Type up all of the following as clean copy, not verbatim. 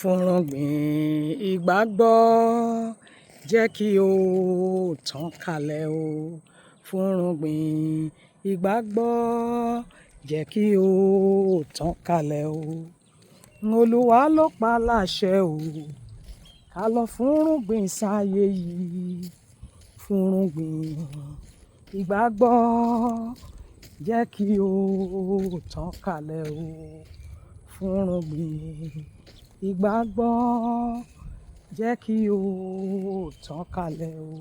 Fúnrúgbìn ìgbàgbọ́ jẹ́ kí ó tàn kálẹ̀ o. Fúnrúgbìn ìgbàgbọ́ jẹ́ kí ó tàn kálẹ̀ o. Olúwa ló pa láṣẹ o, ká lọ fúnrúgbìn sáyé yìí. Fúnrúgbìn ìgbàgbọ́ jẹ́ kí ó tàn kálẹ̀ o. Fúnrúgbìn ìgbàgbọ́ jẹ́ kí ó tàn kálẹ̀ o.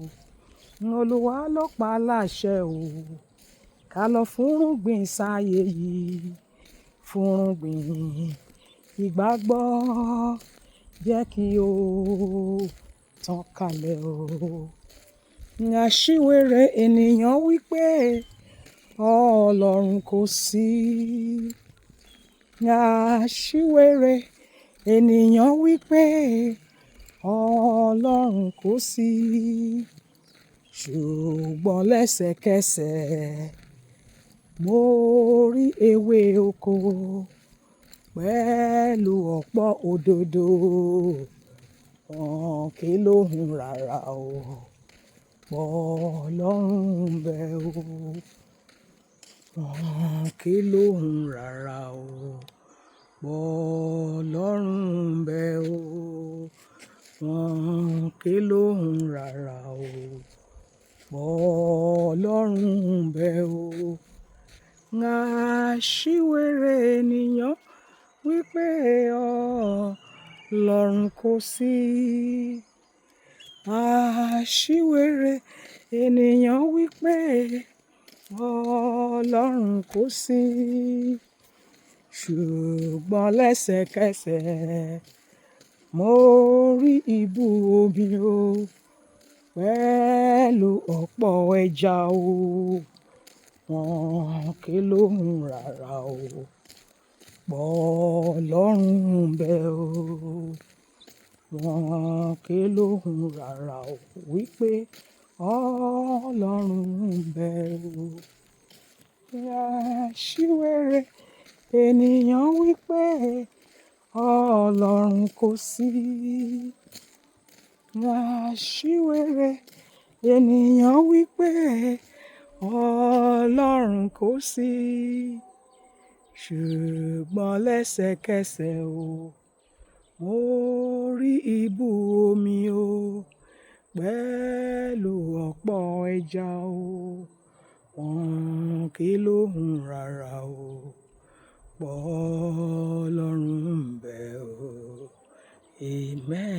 Olúwa ló pa láṣẹ o, ká lọ fúnrúgbìn sáyé yìí. Fúnrúgbìn ìgbàgbọ́ jẹ́ kí ó tàn kálẹ̀ o. Aṣiwèrè ènìyàn wípé Ọlọ́run kò sí. Aṣiwèrè ènìyàn wípé Ọlọ́run kò sí. Ṣùgbọ́n lẹ́sẹ̀kẹsẹ̀ mo rí ewé oko pẹ̀lú ọ̀pọ̀ òdòdó. Wọn kì í lóhùn rárá o, Ọlọ́run ń bẹ o. Wọn kì í lóhùn rárá o, Ọlọ́run ń bẹ o. Wọn kì í lóhùn rárá o, Ọlọ́run ń bẹ o. Aṣiwèrè ènìyàn wípé Ọlọ́run kò sí. Aṣiwèrè ènìyàn wípé Ọlọ́run kò sí. Ṣùgbọ́n lẹ́sẹ̀kẹsẹ̀ mo rí ibú omi o pẹ̀lú ọ̀pọ̀ ẹja o. Wọn kì í lóhùn rárá o, Ọlọ́run ń bẹ o. Wọn kì í lóhùn rárá o, wípé Ọlọ́run ń bẹ o. Aṣiwèrè ènìyàn wípé Ọlọ́run kò sí. Aṣiwèrè ènìyàn wípé Ọlọ́run kò sí. Ṣùgbọ́n lẹ́sẹ̀kẹsẹ̀ o, mo rí ibú omi o pẹ̀lú ọ̀pọ̀ ẹja o. Wọn kì í lóhùn rárá o, Ọlọ́run ń bẹ o. Amen.